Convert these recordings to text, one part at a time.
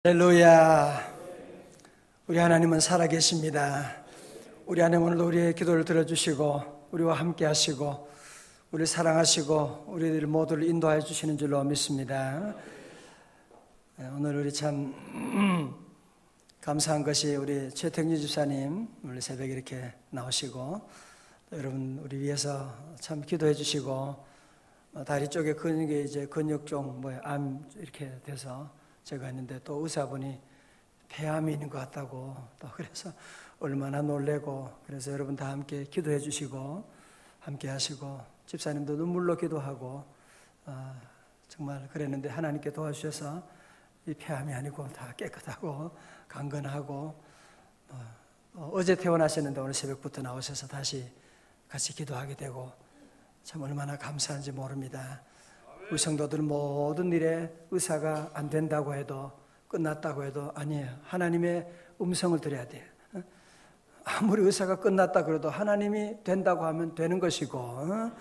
할렐루야. 우리 하나님은 살아계십니다. 우리 하나님 오늘도 우리의 기도를 들어주시고 우리와 함께 하시고 우리를 사랑하시고 우리들 모두를 인도하여 주시는 줄로 믿습니다. 오늘 우리 참 감사한 것이 우리 최택유 집사님 오늘 새벽에 이렇게 나오시고 여러분 우리 위해서 참 기도해 주시고 다리 쪽에 근육이 이제 근육종 암 이렇게 돼서 제가 했는데 또 의사분이 폐암이 있는 것 같다고 또 그래서 얼마나 놀래고 그래서 여러분 다 함께 기도해 주시고 함께 하시고 집사님도 눈물로 기도하고 정말 그랬는데 하나님께 도와주셔서 이 폐암이 아니고 다 깨끗하고 강건하고 어제 퇴원하셨는데 오늘 새벽부터 나오셔서 다시 같이 기도하게 되고 참 얼마나 감사한지 모릅니다. 우리 성도들은 모든 일에 의사가 안 된다고 해도 끝났다고 해도 아니에요. 하나님의 음성을 들어야 돼요. 아무리 의사가 끝났다 그래도 하나님이 된다고 하면 되는 것이고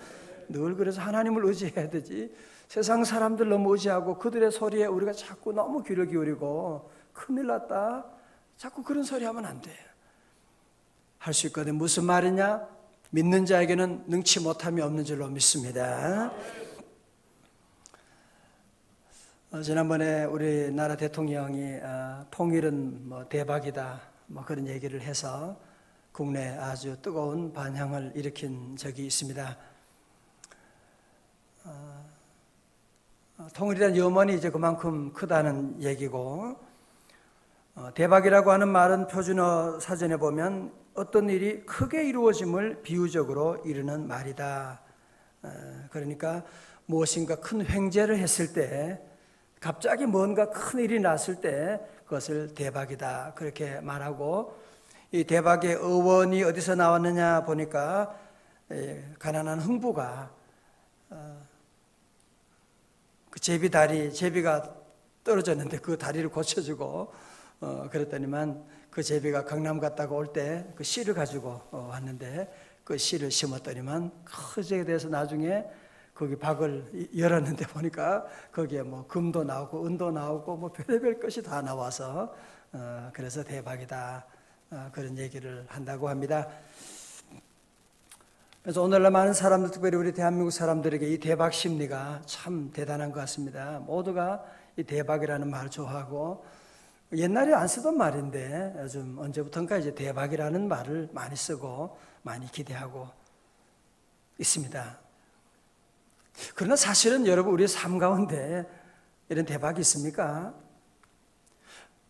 늘 그래서 하나님을 의지해야 되지. 세상 사람들 너무 의지하고 그들의 소리에 우리가 자꾸 너무 귀를 기울이고 큰일 났다 자꾸 그런 소리 하면 안 돼요. 할 수 있거든. 무슨 말이냐? 믿는 자에게는 능치 못함이 없는 줄로 믿습니다. 지난번에 우리나라 대통령이 통일은 대박이다 그런 얘기를 해서 국내에 아주 뜨거운 반향을 일으킨 적이 있습니다. 통일이라는 염원이 이제 그만큼 크다는 얘기고 대박이라고 하는 말은 표준어 사전에 보면 어떤 일이 크게 이루어짐을 비유적으로 이르는 말이다. 그러니까 무엇인가 큰 횡재를 했을 때 갑자기 뭔가 큰 일이 났을 때 그것을 대박이다 그렇게 말하고 이 대박의 어원이 어디서 나왔느냐 보니까 가난한 흥부가 그 제비가 떨어졌는데 그 다리를 고쳐주고 그랬더니만 그 제비가 강남 갔다가 올 때 그 씨를 가지고 왔는데 그 씨를 심었더니만 크게 돼서 나중에 거기 박을 열었는데 보니까 거기에 금도 나오고 은도 나오고 별의별 것이 다 나와서 그래서 대박이다 그런 얘기를 한다고 합니다. 그래서 오늘날 많은 사람들 특별히 우리 대한민국 사람들에게 이 대박 심리가 참 대단한 것 같습니다. 모두가 이 대박이라는 말을 좋아하고 옛날에 안 쓰던 말인데 요즘 언제부턴가 이제 대박이라는 말을 많이 쓰고 많이 기대하고 있습니다. 그러나 사실은 여러분 우리의 삶 가운데 이런 대박이 있습니까?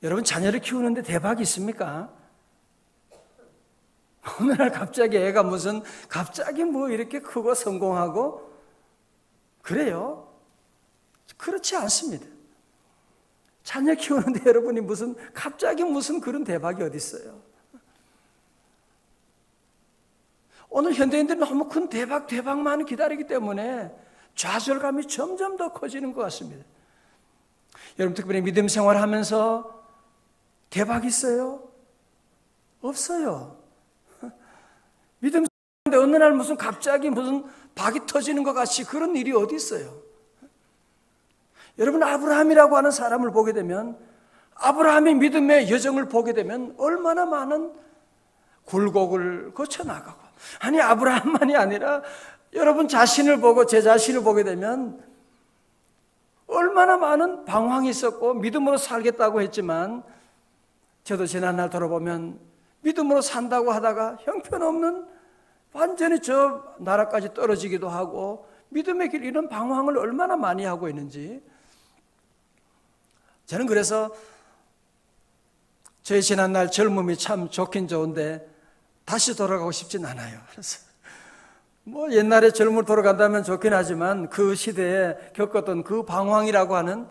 여러분 자녀를 키우는데 대박이 있습니까? 어느 날 갑자기 애가 갑자기 이렇게 크고 성공하고 그래요? 그렇지 않습니다. 자녀 키우는데 여러분이 갑자기 그런 대박이 어디 있어요? 오늘 현대인들은 너무 큰 대박만 기다리기 때문에 좌절감이 점점 더 커지는 것 같습니다. 여러분 특별히 믿음 생활하면서 대박 있어요? 없어요. 믿음 생활하는데 어느 날 갑자기 박이 터지는 것 같이 그런 일이 어디 있어요? 여러분 아브라함이라고 하는 사람을 보게 되면 아브라함의 믿음의 여정을 보게 되면 얼마나 많은 굴곡을 거쳐나가고 아니 아브라함만이 아니라 여러분 자신을 보고 제 자신을 보게 되면 얼마나 많은 방황이 있었고 믿음으로 살겠다고 했지만 저도 지난날 돌아보면 믿음으로 산다고 하다가 형편없는 완전히 저 나라까지 떨어지기도 하고 믿음의 길 이런 방황을 얼마나 많이 하고 있는지 저는 그래서 저의 지난날 젊음이 참 좋긴 좋은데 다시 돌아가고 싶진 않아요. 그래서 옛날에 젊음을 돌아간다면 좋긴 하지만 그 시대에 겪었던 그 방황이라고 하는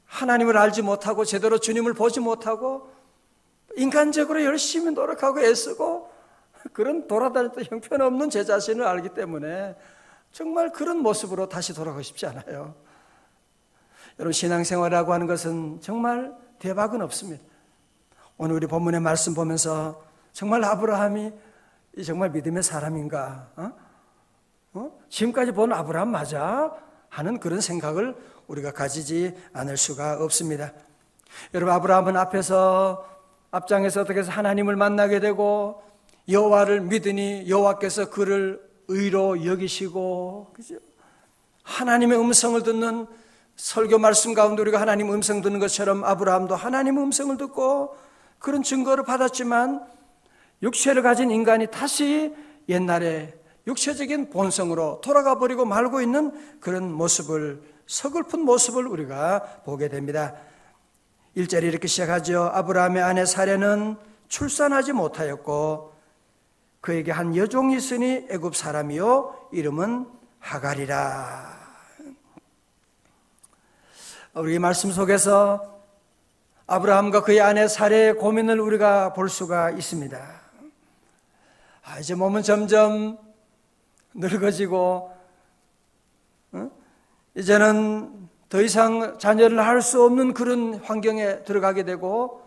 하나님을 알지 못하고 제대로 주님을 보지 못하고 인간적으로 열심히 노력하고 애쓰고 그런 돌아다녔던 형편없는 제 자신을 알기 때문에 정말 그런 모습으로 다시 돌아가고 싶지 않아요. 여러분 신앙생활이라고 하는 것은 정말 대박은 없습니다. 오늘 우리 본문의 말씀 보면서 정말 아브라함이 정말 믿음의 사람인가? 지금까지 본 아브라함 맞아? 하는 그런 생각을 우리가 가지지 않을 수가 없습니다. 여러분, 아브라함은 앞장에서 어떻게 해서 하나님을 만나게 되고 여호와를 믿으니 여호와께서 그를 의로 여기시고, 그죠? 하나님의 음성을 듣는 설교 말씀 가운데 우리가 하나님 음성 듣는 것처럼 아브라함도 하나님 음성을 듣고 그런 증거를 받았지만 육체를 가진 인간이 다시 옛날에 육체적인 본성으로 돌아가 버리고 말고 있는 그런 모습을, 서글픈 모습을 우리가 보게 됩니다. 1절이 이렇게 시작하죠. 아브라함의 아내 사레는 출산하지 못하였고 그에게 한 여종이 있으니 애굽 사람이요 이름은 하갈이라. 우리 말씀 속에서 아브라함과 그의 아내 사레의 고민을 우리가 볼 수가 있습니다. 이제 몸은 점점 늙어지고 이제는 더 이상 자녀를 할 수 없는 그런 환경에 들어가게 되고,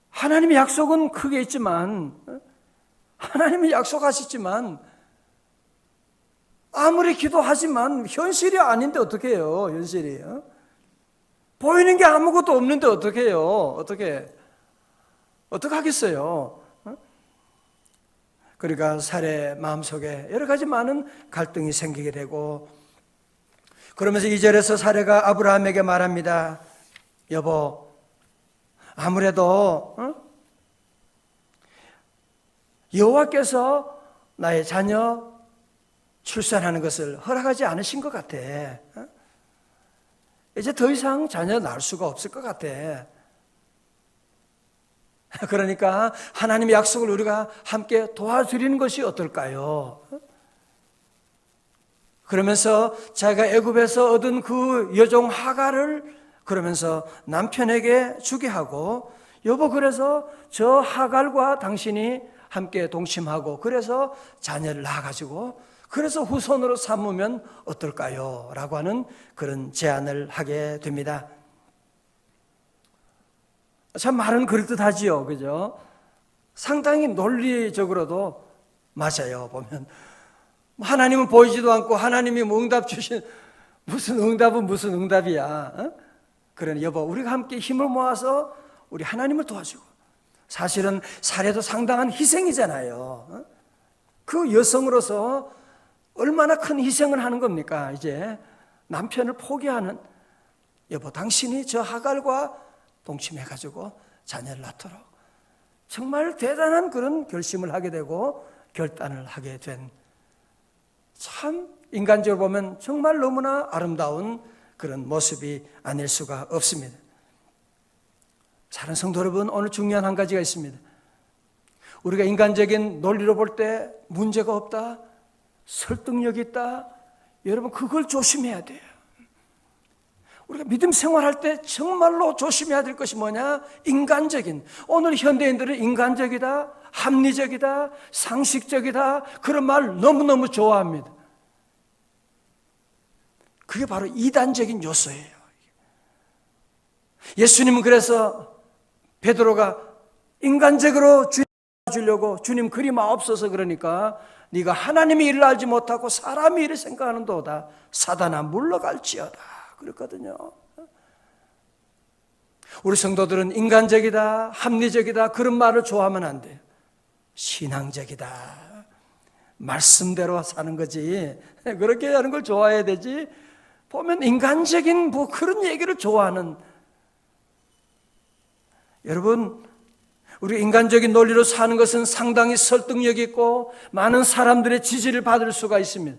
하나님의 약속은 크게 있지만, 하나님이 약속하셨지만 아무리 기도하지만 현실이 아닌데 어떻게 해요? 현실이 보이는 게 아무것도 없는데 어떻게 해요? 어떻게 하겠어요? 그러니까 사레 마음속에 여러 가지 많은 갈등이 생기게 되고, 그러면서 2절에서 사레가 아브라함에게 말합니다. 여보, 아무래도 여호와께서 나의 자녀 출산하는 것을 허락하지 않으신 것 같아. 이제 더 이상 자녀 낳을 수가 없을 것 같아. 그러니까 하나님의 약속을 우리가 함께 도와드리는 것이 어떨까요? 그러면서 자기가 애굽에서 얻은 그 여종 하갈을 그러면서 남편에게 주게 하고, 여보, 그래서 저 하갈과 당신이 함께 동침하고 그래서 자녀를 낳아가지고 그래서 후손으로 삼으면 어떨까요? 라고 하는 그런 제안을 하게 됩니다. 참 말은 그럴듯하지요, 그죠? 상당히 논리적으로도 맞아요. 보면 하나님은 보이지도 않고 하나님이 뭐 응답 주신, 무슨 응답은 무슨 응답이야. 그러니 여보, 우리가 함께 힘을 모아서 우리 하나님을 도와주고, 사실은 사례도 상당한 희생이잖아요. 그 여성으로서 얼마나 큰 희생을 하는 겁니까? 이제 남편을 포기하는, 여보, 당신이 저 하갈과 동침해가지고 자녀를 낳도록, 정말 대단한 그런 결심을 하게 되고 결단을 하게 된, 참 인간적으로 보면 정말 너무나 아름다운 그런 모습이 아닐 수가 없습니다. 사랑하는 성도 여러분, 오늘 중요한 한 가지가 있습니다. 우리가 인간적인 논리로 볼 때 문제가 없다, 설득력이 있다, 여러분 그걸 조심해야 돼요. 우리가 믿음 생활할 때 정말로 조심해야 될 것이 뭐냐? 인간적인, 오늘 현대인들은 인간적이다, 합리적이다, 상식적이다, 그런 말 너무너무 좋아합니다. 그게 바로 이단적인 요소예요. 예수님은 그래서 베드로가 인간적으로 주님 주려고, 주님 그리 마옵소서, 그러니까 네가 하나님의 일을 알지 못하고 사람의 일을 생각하는도다, 사단아 물러갈지어다 그랬거든요. 우리 성도들은 인간적이다, 합리적이다, 그런 말을 좋아하면 안 돼요. 신앙적이다, 말씀대로 사는 거지, 그렇게 하는 걸 좋아해야 되지. 보면 인간적인 뭐 그런 얘기를 좋아하는, 여러분, 우리 인간적인 논리로 사는 것은 상당히 설득력이 있고 많은 사람들의 지지를 받을 수가 있습니다.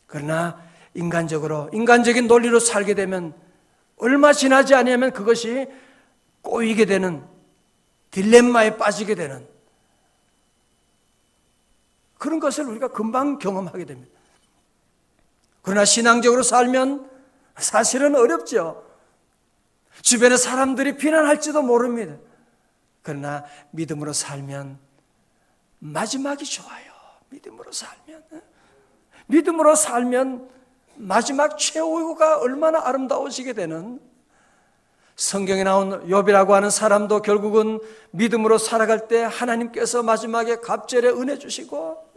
그러나 인간적인 논리로 살게 되면 얼마 지나지 않으면 그것이 꼬이게 되는, 딜레마에 빠지게 되는 그런 것을 우리가 금방 경험하게 됩니다. 그러나 신앙적으로 살면 사실은 어렵죠. 주변의 사람들이 비난할지도 모릅니다. 그러나 믿음으로 살면 마지막이 좋아요. 믿음으로 살면 마지막 최후가 얼마나 아름다워지게 되는, 성경에 나온 욥이라고 하는 사람도 결국은 믿음으로 살아갈 때 하나님께서 마지막에 갑절에 은혜 주시고,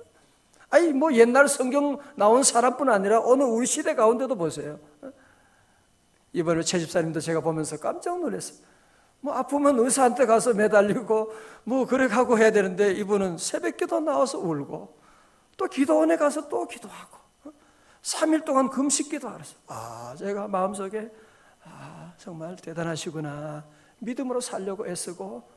뭐 옛날 성경 나온 사람뿐 아니라 오늘 우리 시대 가운데도 보세요. 이번에 최 집사님도 제가 보면서 깜짝 놀랐어요. 뭐 아프면 의사한테 가서 매달리고 뭐 그래 가고 해야 되는데 이분은 새벽기도 나와서 울고 또 기도원에 가서 또 기도하고 3일 동안 금식기도 하셨어요. 제가 마음속에 정말 대단하시구나. 믿음으로 살려고 애쓰고,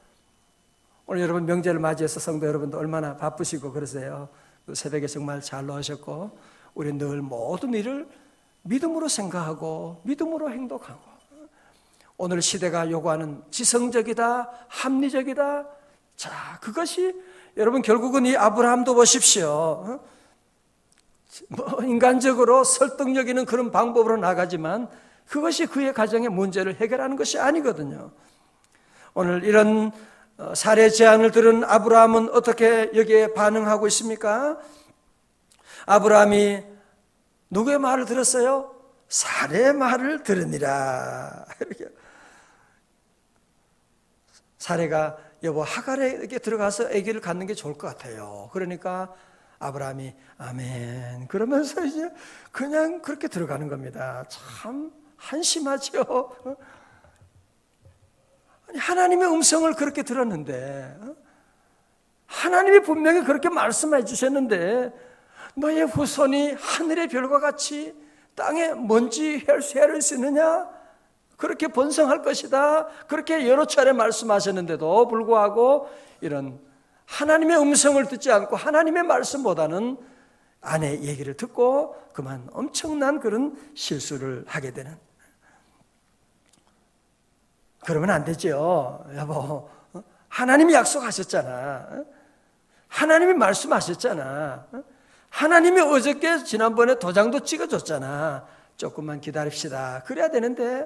오늘 여러분 명제를 맞이해서 성도 여러분도 얼마나 바쁘시고 그러세요. 새벽에 정말 잘 나오셨고, 우리 늘 모든 일을 믿음으로 생각하고 믿음으로 행동하고, 오늘 시대가 요구하는 지성적이다, 합리적이다. 자, 그것이 여러분 결국은 이 아브라함도 보십시오. 뭐 인간적으로 설득력 있는 그런 방법으로 나가지만 그것이 그의 가정의 문제를 해결하는 것이 아니거든요. 오늘 이런 사례 제안을 들은 아브라함은 어떻게 여기에 반응하고 있습니까? 아브라함이 누구의 말을 들었어요? 사례의 말을 들으니라. 이렇게. 사례가 여보 하갈에게 들어가서 아기를 갖는 게 좋을 것 같아요. 그러니까 아브라함이 아멘 그러면서 이제 그냥 그렇게 들어가는 겁니다. 참 한심하죠. 하나님의 음성을 그렇게 들었는데, 하나님이 분명히 그렇게 말씀해 주셨는데, 너의 후손이 하늘의 별과 같이 땅에 먼지 해를 쓰느냐? 그렇게 번성할 것이다. 그렇게 여러 차례 말씀하셨는데도 불구하고 이런 하나님의 음성을 듣지 않고 하나님의 말씀보다는 아내의 얘기를 듣고 그만 엄청난 그런 실수를 하게 되는. 그러면 안 되죠. 여보, 하나님이 약속하셨잖아. 하나님이 말씀하셨잖아. 하나님이 어저께 지난번에 도장도 찍어줬잖아. 조금만 기다립시다. 그래야 되는데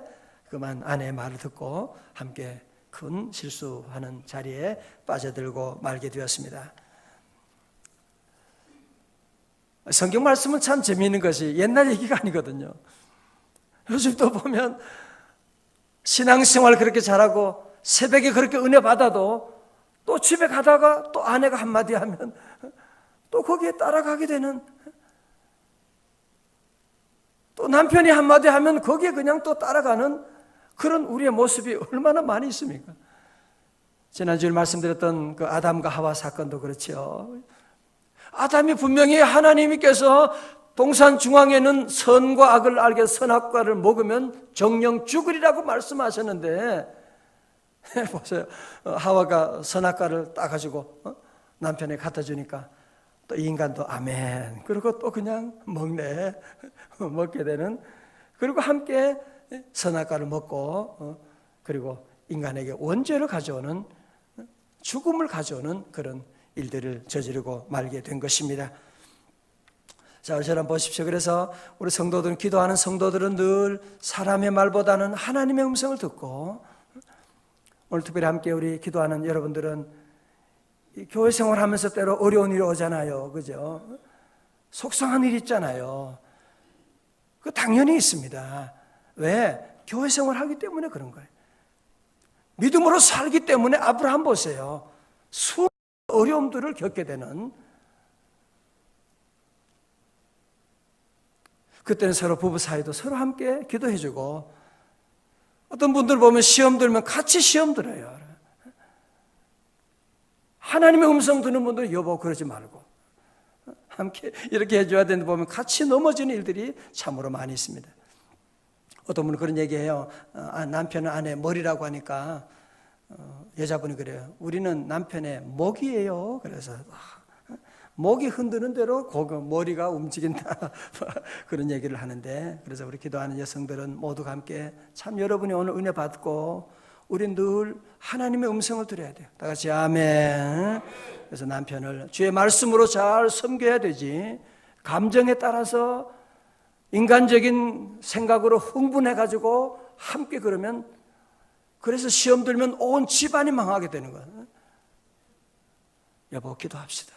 그만 아내의 말을 듣고 함께 큰 실수하는 자리에 빠져들고 말게 되었습니다. 성경 말씀은 참 재미있는 것이 옛날 얘기가 아니거든요. 요즘도 보면 신앙생활 그렇게 잘하고 새벽에 그렇게 은혜 받아도 또 집에 가다가 또 아내가 한마디 하면 또 거기에 따라가게 되는, 또 남편이 한마디 하면 거기에 그냥 또 따라가는 그런 우리의 모습이 얼마나 많이 있습니까? 지난주에 말씀드렸던 그 아담과 하와 사건도 그렇죠. 아담이 분명히 하나님께서 동산 중앙에는 선과 악을 알게 선악과를 먹으면 정령 죽으리라고 말씀하셨는데, 보세요. 하와가 선악과를 따가지고 남편에 갖다 주니까 또 이 인간도 아멘 그리고 또 그냥 먹네. 먹게 되는, 그리고 함께 선악과를 먹고 그리고 인간에게 원죄를 가져오는, 죽음을 가져오는 그런 일들을 저지르고 말게 된 것입니다. 자, 저를 보십시오. 그래서 우리 성도들은, 기도하는 성도들은 늘 사람의 말보다는 하나님의 음성을 듣고, 오늘 특별히 함께 우리 기도하는 여러분들은 교회 생활하면서 때로 어려운 일이 오잖아요. 그죠? 속상한 일이 있잖아요. 그 당연히 있습니다. 왜? 교회 생활하기 때문에 그런 거예요. 믿음으로 살기 때문에 아브라함 보세요. 수많은 어려움들을 겪게 되는, 그때는 서로 부부 사이도 서로 함께 기도해주고, 어떤 분들 보면 시험 들면 같이 시험 들어요. 하나님의 음성 듣는 분들은 여보 그러지 말고 함께 이렇게 해줘야 되는데 보면 같이 넘어지는 일들이 참으로 많이 있습니다. 어떤 분은 그런 얘기해요. 남편은 아내 머리라고 하니까 여자분이 그래요. 우리는 남편의 목이에요. 그래서 목이 흔드는 대로 그 머리가 움직인다. 그런 얘기를 하는데, 그래서 우리 기도하는 여성들은 모두가 함께 참 여러분이 오늘 은혜 받고 우리 늘 하나님의 음성을 들어야 돼요. 다 같이 아멘. 그래서 남편을 주의 말씀으로 잘 섬겨야 되지, 감정에 따라서 인간적인 생각으로 흥분해가지고 함께 그러면, 그래서 시험 들면 온 집안이 망하게 되는 거예요. 여보 기도합시다.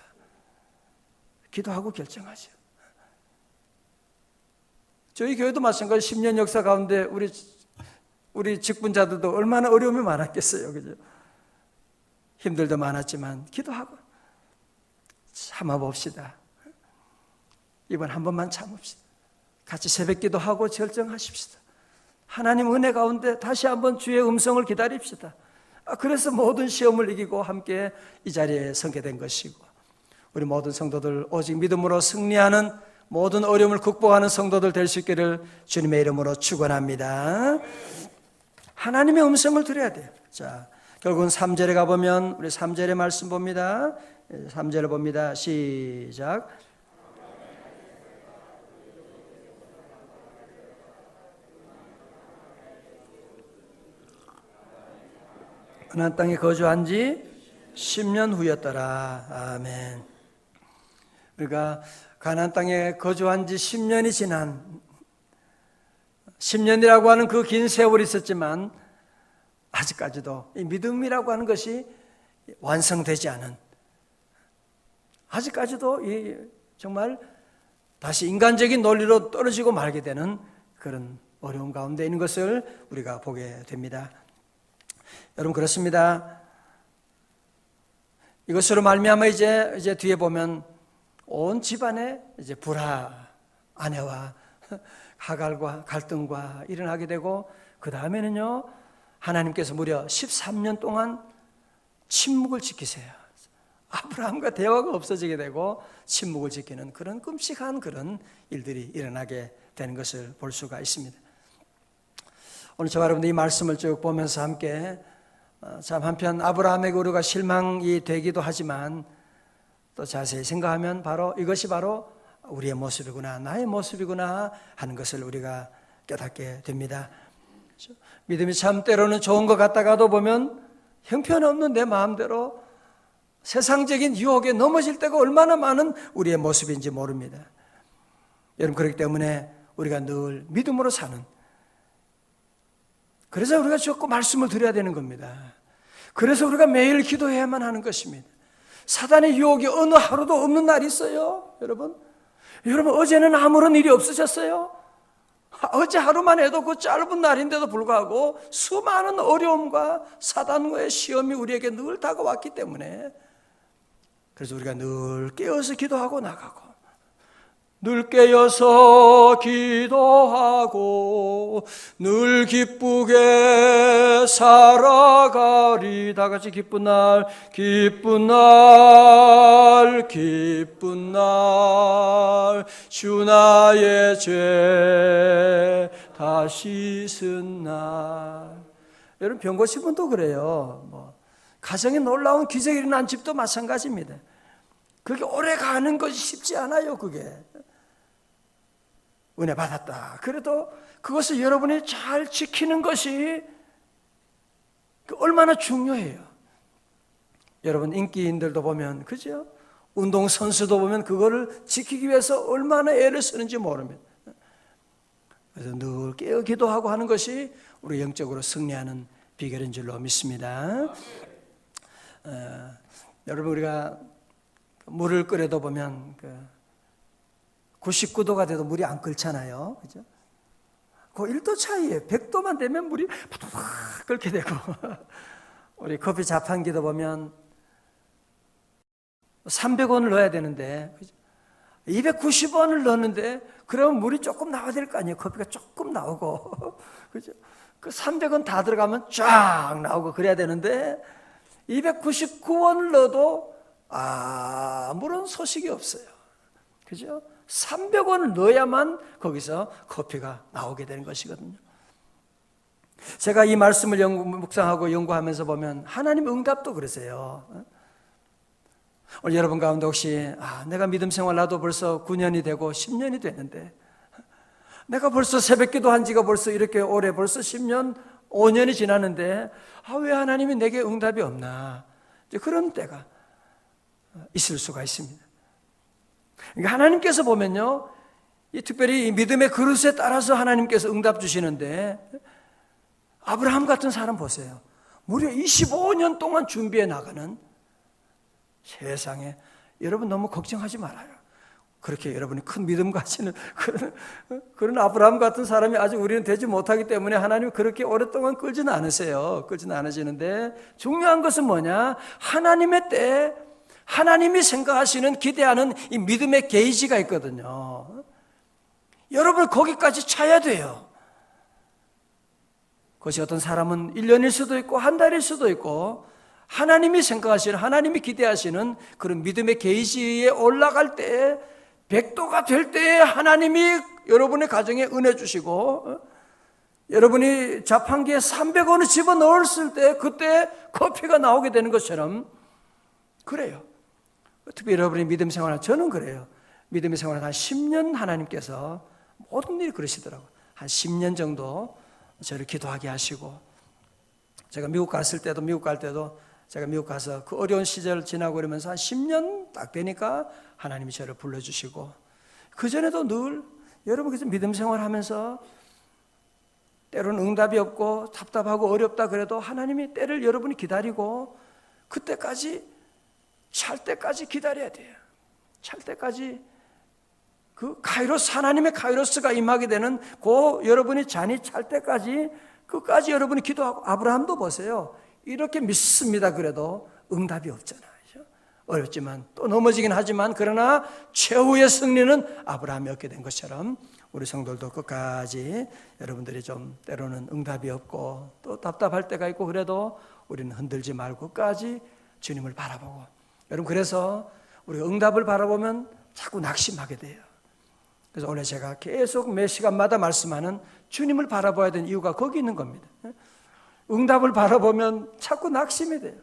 기도하고 결정하죠. 저희 교회도 마찬가지. 10년 역사 가운데 우리 직분자들도 얼마나 어려움이 많았겠어요. 그죠? 힘들도 많았지만 기도하고 참아봅시다. 이번 한 번만 참읍시다. 같이 새벽 기도하고 결정하십시다. 하나님 은혜 가운데 다시 한번 주의 음성을 기다립시다. 그래서 모든 시험을 이기고 함께 이 자리에 서게 된 것이고, 우리 모든 성도들 오직 믿음으로 승리하는 모든 어려움을 극복하는 성도들 될 수 있기를 주님의 이름으로 축원합니다. 하나님의 음성을 들어야 돼요. 자, 결국은 3절에 가보면 우리 3절의 말씀 봅니다. 3절을 봅니다. 시작. 가나안 땅에 거주한 지 10년 후였더라. 아멘. 그러니까 가나안 땅에 거주한 지 10년이 지난, 10년이라고 하는 그 긴 세월이 있었지만 아직까지도 이 믿음이라고 하는 것이 완성되지 않은, 아직까지도 이 정말 다시 인간적인 논리로 떨어지고 말게 되는 그런 어려움 가운데 있는 것을 우리가 보게 됩니다. 여러분, 그렇습니다. 이것으로 말미암아 이제 뒤에 보면 온 집안에 이제 불화, 아내와 하갈과 갈등과 일어나게 되고, 그 다음에는요, 하나님께서 무려 13년 동안 침묵을 지키세요. 아브라함과 대화가 없어지게 되고 침묵을 지키는 그런 끔찍한 그런 일들이 일어나게 되는 것을 볼 수가 있습니다. 오늘 저와 여러분들 이 말씀을 쭉 보면서 함께 참 한편 아브라함에게 우리가 실망이 되기도 하지만 또 자세히 생각하면 바로 이것이 바로 우리의 모습이구나, 나의 모습이구나 하는 것을 우리가 깨닫게 됩니다. 믿음이 참 때로는 좋은 것 같다가도 보면 형편없는 내 마음대로 세상적인 유혹에 넘어질 때가 얼마나 많은 우리의 모습인지 모릅니다. 여러분, 그렇기 때문에 우리가 늘 믿음으로 사는, 그래서 우리가 자꾸 말씀을 드려야 되는 겁니다. 그래서 우리가 매일 기도해야만 하는 것입니다. 사단의 유혹이 어느 하루도 없는 날이 있어요. 여러분 어제는 아무런 일이 없으셨어요? 어제 하루만 해도 그 짧은 날인데도 불구하고 수많은 어려움과 사단과의 시험이 우리에게 늘 다가왔기 때문에, 그래서 우리가 늘 깨어서 기도하고 나가고, 늘 깨어서 기도하고 늘 기쁘게 살아가리. 다 같이 기쁜 날, 기쁜 날, 기쁜 날, 주 나의 죄 다 씻은 날. 여러분, 병 고친 분도 그래요. 가정에 놀라운 기적이 일어난 집도 마찬가지입니다. 그게 오래 가는 것이 쉽지 않아요. 그게 은혜 받았다, 그래도 그것을 여러분이 잘 지키는 것이 얼마나 중요해요. 여러분, 인기인들도 보면, 그죠? 운동선수도 보면 그거를 지키기 위해서 얼마나 애를 쓰는지 모릅니다. 그래서 늘 깨어 기도하고 하는 것이 우리 영적으로 승리하는 비결인 줄로 믿습니다. 여러분, 우리가 물을 끓여도 보면 99도가 돼도 물이 안 끓잖아요. 그죠? 그 1도 차이에 100도만 되면 물이 팍 끓게 되고, 우리 커피 자판기도 보면 300원을 넣어야 되는데 290원을 넣는데, 그러면 물이 조금 나와야 될 거 아니에요. 커피가 조금 나오고. 그죠? 그 300원 다 들어가면 쫙 나오고 그래야 되는데 299원을 넣어도 아무런 소식이 없어요. 그죠? 300원을 넣어야만 거기서 커피가 나오게 되는 것이거든요. 제가 이 말씀을 묵상하고 연구하면서 보면 하나님 응답도 그러세요. 오늘 여러분 가운데 혹시 내가 믿음 생활 나도 벌써 9년이 되고 10년이 됐는데, 내가 벌써 새벽기도 한 지가 벌써 이렇게 오래 벌써 10년, 5년이 지났는데 왜 하나님이 내게 응답이 없나, 이제 그런 때가 있을 수가 있습니다. 그러니까 하나님께서 보면요, 특별히 이 믿음의 그릇에 따라서 하나님께서 응답 주시는데, 아브라함 같은 사람 보세요. 무려 25년 동안 준비해 나가는, 세상에, 여러분 너무 걱정하지 말아요. 그렇게 여러분이 큰 믿음 가지는 그런 아브라함 같은 사람이 아직 우리는 되지 못하기 때문에 하나님이 그렇게 오랫동안 끌지는 않으세요. 끌지는 않으시는데, 중요한 것은 뭐냐? 하나님의 때에 하나님이 생각하시는, 기대하는 이 믿음의 게이지가 있거든요. 여러분 거기까지 차야 돼요. 그것이 어떤 사람은 1년일 수도 있고 한 달일 수도 있고, 하나님이 생각하시는, 하나님이 기대하시는 그런 믿음의 게이지에 올라갈 때, 100도가 될 때에 하나님이 여러분의 가정에 은혜 주시고, 여러분이 자판기에 300원을 집어넣었을 때 그때 커피가 나오게 되는 것처럼 그래요. 특히 여러분이 믿음 생활을, 저는 그래요. 믿음의 생활을 한 10년 하나님께서 모든 일이 그러시더라고요. 한 10년 정도 저를 기도하게 하시고, 제가 미국 갔을 때도, 미국 갈 때도 제가 미국 가서 그 어려운 시절을 지나고 그러면서 한 10년 딱 되니까 하나님이 저를 불러주시고, 그전에도 늘 여러분 그래서 믿음 생활하면서 때로는 응답이 없고 답답하고 어렵다 그래도 하나님이 때를 여러분이 기다리고, 그때까지 찰 때까지 기다려야 돼요. 찰 때까지 그 카이로스, 하나님의 카이로스가 임하게 되는 그 여러분이 잔이 찰 때까지 끝까지 여러분이 기도하고, 아브라함도 보세요. 이렇게 믿습니다. 그래도 응답이 없잖아요. 어렵지만 또 넘어지긴 하지만, 그러나 최후의 승리는 아브라함이 얻게 된 것처럼 우리 성도들도 끝까지 여러분들이 좀 때로는 응답이 없고 또 답답할 때가 있고 그래도 우리는 흔들지 말고 끝까지 주님을 바라보고, 여러분 그래서 우리가 응답을 바라보면 자꾸 낙심하게 돼요. 그래서 오늘 제가 계속 매 시간마다 말씀하는 주님을 바라봐야 되는 이유가 거기 있는 겁니다. 응답을 바라보면 자꾸 낙심이 돼요.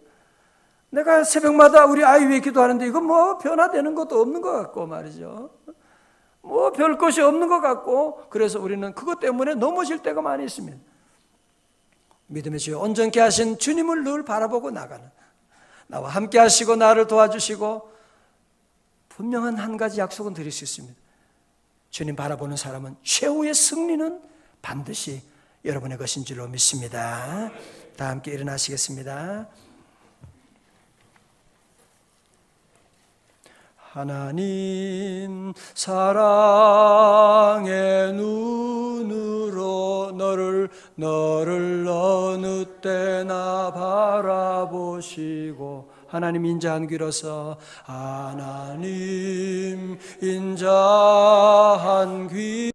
내가 새벽마다 우리 아이 위해 기도하는데 이거 뭐 변화되는 것도 없는 것 같고 말이죠. 뭐 별 것이 없는 것 같고, 그래서 우리는 그것 때문에 넘어질 때가 많이 있습니다. 믿음의 주여 온전케 하신 주님을 늘 바라보고 나가는, 나와 함께 하시고 나를 도와주시고, 분명한 한 가지 약속은 드릴 수 있습니다. 주님 바라보는 사람은 최후의 승리는 반드시 여러분의 것인 줄로 믿습니다. 다 함께 일어나시겠습니다. 하나님 사랑의 눈으로 너를 어느 때나 바라보시고, 하나님 인자한 귀로서, 하나님 인자한 귀